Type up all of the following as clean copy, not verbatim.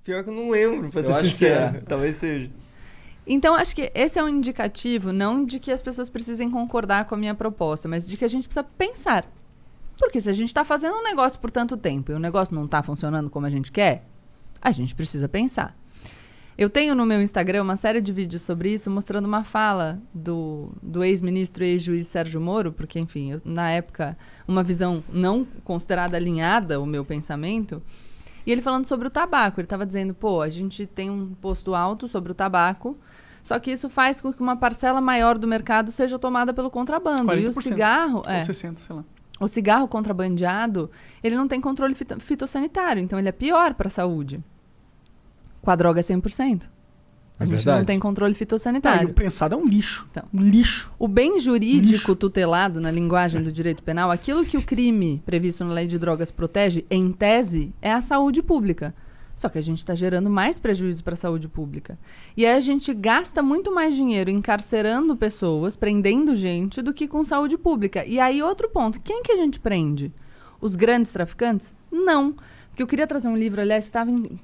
Pior que eu não lembro, pra Eu ser acho que sincero. Talvez seja. Então, acho que esse é um indicativo, não de que as pessoas precisem concordar com a minha proposta, mas de que a gente precisa pensar. Porque se a gente está fazendo um negócio por tanto tempo e o negócio não está funcionando como a gente quer, a gente precisa pensar. Eu tenho no meu Instagram uma série de vídeos sobre isso, mostrando uma fala do ex-ministro e ex-juiz Sérgio Moro, porque, enfim, na época, uma visão não considerada alinhada, o meu pensamento, e ele falando sobre o tabaco. Ele estava dizendo, pô, a gente tem um imposto alto sobre o tabaco, só que isso faz com que uma parcela maior do mercado seja tomada pelo contrabando. 40%, e o cigarro... ou 60%, sei lá. O cigarro contrabandeado, ele não tem controle fitossanitário, então ele é pior para a saúde. Com a droga é 100%. A gente não tem controle fitossanitário. E o prensado é um lixo. Então, um lixo. O bem jurídico tutelado, na linguagem do direito penal, aquilo que o crime previsto na lei de drogas protege, em tese, é a saúde pública. Só que a gente está gerando mais prejuízo para a saúde pública. E aí a gente gasta muito mais dinheiro encarcerando pessoas, prendendo gente, do que com saúde pública. E aí outro ponto, quem que a gente prende? Os grandes traficantes? Não. Porque eu queria trazer um livro, aliás,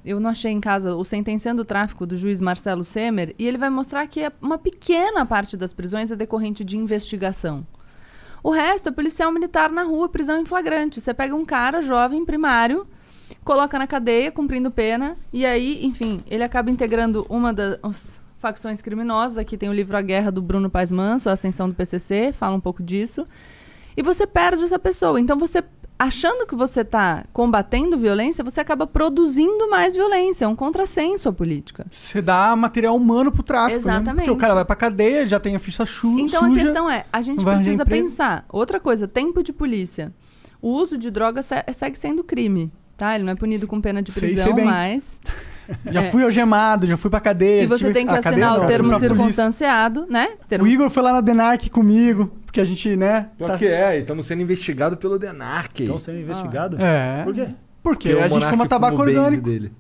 eu não achei em casa, o Sentenciando o Tráfico, do juiz Marcelo Semer, e ele vai mostrar que uma pequena parte das prisões é decorrente de investigação. O resto é policial militar na rua, prisão em flagrante. Você pega um cara jovem, primário, coloca na cadeia, cumprindo pena, e aí, enfim, ele acaba integrando uma das facções criminosas. Aqui tem o livro A Guerra, do Bruno Paes Manso, A Ascensão do PCC, fala um pouco disso. E você perde essa pessoa. Então, você, achando que você está combatendo violência, você acaba produzindo mais violência. É um contrassenso à política. Você dá material humano pro tráfico, Exatamente. Né? Porque o cara vai pra cadeia, já tem a ficha Então, suja. a questão é, a gente precisa pensar. Outra coisa, tempo de polícia. O uso de drogas segue sendo crime. Tá? Ele não é punido com pena de prisão, mas... Já fui algemado, já fui pra cadeia. E você tem que assinar o termo circunstanciado, né? O Igor foi lá na DENARC comigo, porque a gente, né... Pior que é, estamos sendo investigados pelo DENARC. Estão sendo investigados? É. Por quê? Porque a gente fuma tabaco orgânico. Dele.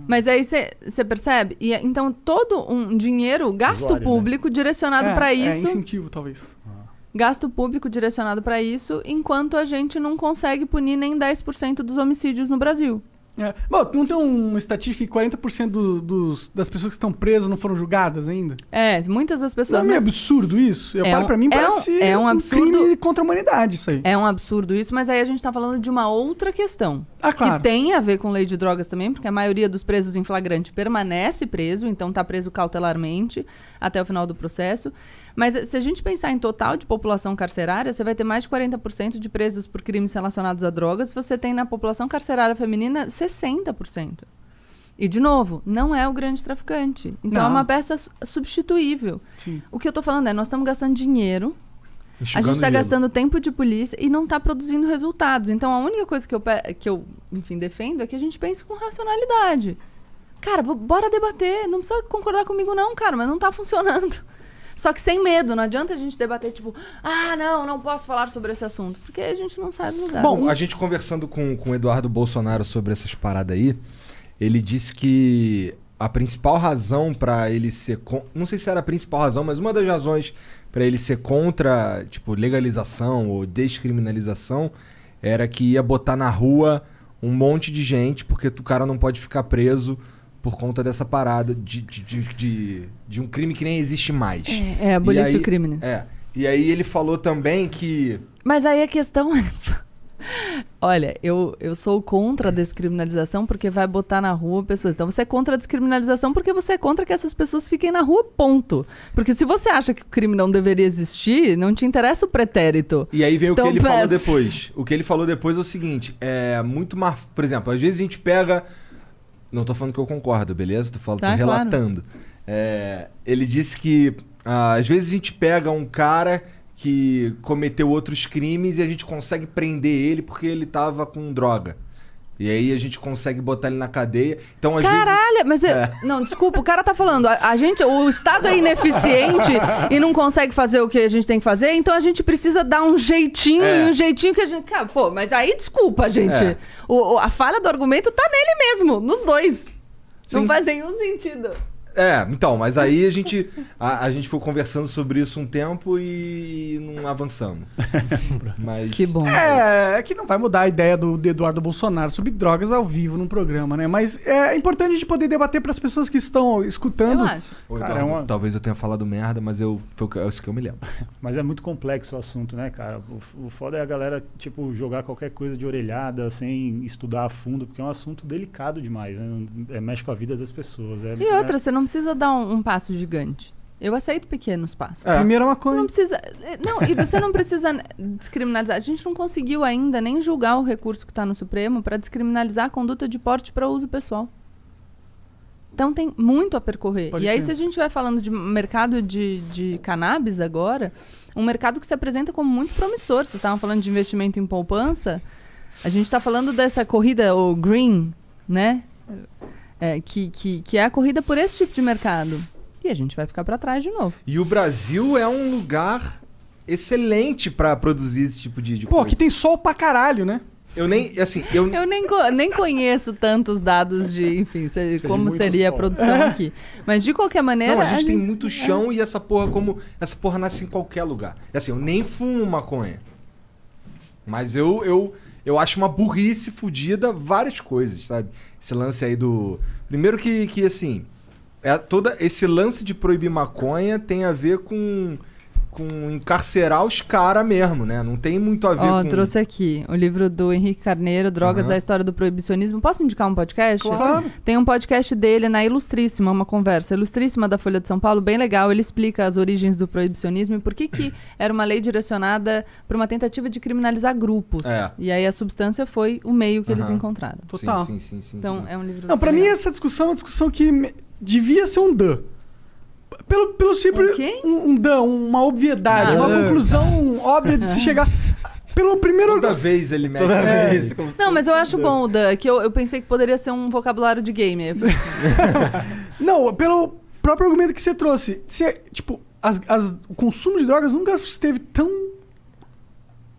Mas aí você percebe? E, então, todo um dinheiro, gasto Usuário, público direcionado para isso... É incentivo, talvez. Gasto público direcionado para isso, enquanto a gente não consegue punir nem 10% dos homicídios no Brasil. É. Bom, não tem uma estatística que 40% das pessoas que estão presas não foram julgadas ainda? É, muitas das pessoas... Não é meio absurdo isso? Pra mim parece um absurdo, crime contra a humanidade isso aí. É um absurdo isso, mas aí a gente tá falando de uma outra questão. Claro. Que tem a ver com lei de drogas também, porque a maioria dos presos em flagrante permanece preso, então tá preso cautelarmente até o final do processo. Mas se a gente pensar em total de população carcerária, você vai ter mais de 40% de presos por crimes relacionados a drogas. Você tem na população carcerária feminina 60%. E, de novo, não é o grande traficante. Então, é uma peça substituível. Sim. O que eu tô falando é, nós estamos gastando dinheiro, a gente está gelo. gastando tempo de polícia e não está produzindo resultados. Então, a única coisa que eu enfim, defendo é que a gente pense com racionalidade. Cara, bora debater. Não precisa concordar comigo não, cara, mas não tá funcionando. Só que sem medo, não adianta a gente debater, tipo, não posso falar sobre esse assunto, porque a gente não sai do lugar. Bom, a gente conversando com o Eduardo Bolsonaro sobre essas paradas aí, ele disse que a principal razão pra ele ser... Não sei se era a principal razão, mas uma das razões pra ele ser contra, tipo, legalização ou descriminalização era que ia botar na rua um monte de gente, porque o cara não pode ficar preso por conta dessa parada de um crime que nem existe mais. Abolício crimes. E aí ele falou também que... Mas aí a questão é... Olha, eu sou contra a descriminalização porque vai botar na rua pessoas. Então você é contra a descriminalização porque você é contra que essas pessoas fiquem na rua, ponto. Porque se você acha que o crime não deveria existir, não te interessa o pretérito. E aí vem o que ele falou depois. O que ele falou depois é o seguinte, muito mais... Por exemplo, às vezes a gente pega... Não tô falando que eu concordo, beleza? Tô relatando. Claro. Ele disse que às vezes a gente pega um cara que cometeu outros crimes e a gente consegue prender ele porque ele tava com droga. E aí a gente consegue botar ele na cadeia. Então, às Caralho, vezes... mas... Não, desculpa, o cara tá falando, o Estado é ineficiente e não consegue fazer o que a gente tem que fazer, então a gente precisa dar um jeitinho, um jeitinho que a gente... Cara, pô, mas aí desculpa, gente. A falha do argumento tá nele mesmo, nos dois. Sim. Não faz nenhum sentido. Então, mas aí a gente foi conversando sobre isso um tempo e não avançamos. Mas... Que bom. É que não vai mudar a ideia do Eduardo Bolsonaro sobre drogas ao vivo num programa, né? Mas é importante a gente poder debater para as pessoas que estão escutando. Eu acho. Ô, Cara, Eduardo, talvez eu tenha falado merda, mas é isso que eu me lembro. Mas é muito complexo o assunto, né, cara? O foda é a galera, tipo, jogar qualquer coisa de orelhada sem estudar a fundo, porque é um assunto delicado demais, né? Mexe com a vida das pessoas. E outra, você não precisa dar um passo gigante. Eu aceito pequenos passos. Primeiro é uma Você coisa. não precisa. Não, e você não precisa descriminalizar. A gente não conseguiu ainda nem julgar o recurso que está no Supremo para descriminalizar a conduta de porte para uso pessoal. Então tem muito a percorrer. Pode e aí, crer. se a gente estiver falando de mercado de cannabis agora, um mercado que se apresenta como muito promissor. Vocês estavam falando de investimento em poupança. A gente está falando dessa corrida, o green, né? Que é a corrida por esse tipo de mercado. E a gente vai ficar para trás de novo. E o Brasil é um lugar excelente pra produzir esse tipo de Pô, coisa. aqui tem sol pra caralho, né? Eu nem, assim, Eu nem conheço tantos dados de, enfim, como muito seria a sol. produção aqui. Mas, de qualquer maneira... Não, a gente tem muito chão e essa porra nasce em qualquer lugar. Assim, eu nem fumo maconha. Mas eu acho uma burrice fudida várias coisas, sabe? Esse lance aí do... Primeiro que assim, todo esse lance de proibir maconha tem a ver com encarcerar os caras mesmo, né? Não tem muito a ver com... trouxe aqui o livro do Henrique Carneiro, Drogas, Aham. a História do Proibicionismo. Posso indicar um podcast? Claro. Tem um podcast dele na Ilustríssima, uma conversa ilustríssima da Folha de São Paulo, bem legal. Ele explica as origens do proibicionismo e por que era uma lei direcionada para uma tentativa de criminalizar grupos. É. E aí a substância foi o meio que eles Aham. encontraram. Total. Sim. Então, é um livro... Não, pra mim essa discussão é uma discussão que devia ser um DAN. Pelo simples... Um quê? Um DAN, uma obviedade, uma conclusão óbvia de se chegar... Pelo primeiro... Toda vez ele mete... Toda vez. como Não, se- mas eu acho bom o Dan, que eu pensei que poderia ser um vocabulário de game. Não, pelo próprio argumento que você trouxe. Tipo, o consumo de drogas nunca esteve tão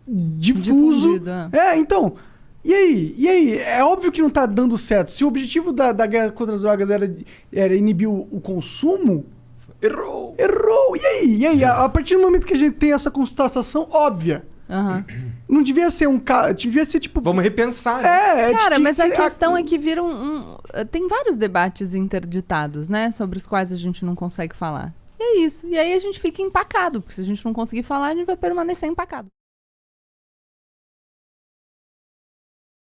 difuso. Difundido, Então... E aí? É óbvio que não tá dando certo. Se o objetivo da guerra contra as drogas era inibir o consumo... Errou! E aí? A partir do momento que a gente tem essa constatação óbvia, Aham. não devia ser devia ser tipo... Vamos repensar, né? Cara, tinha mas que a ser- questão é que viram tem vários debates interditados, né? Sobre os quais a gente não consegue falar. E é isso. E aí a gente fica empacado, porque se a gente não conseguir falar, a gente vai permanecer empacado.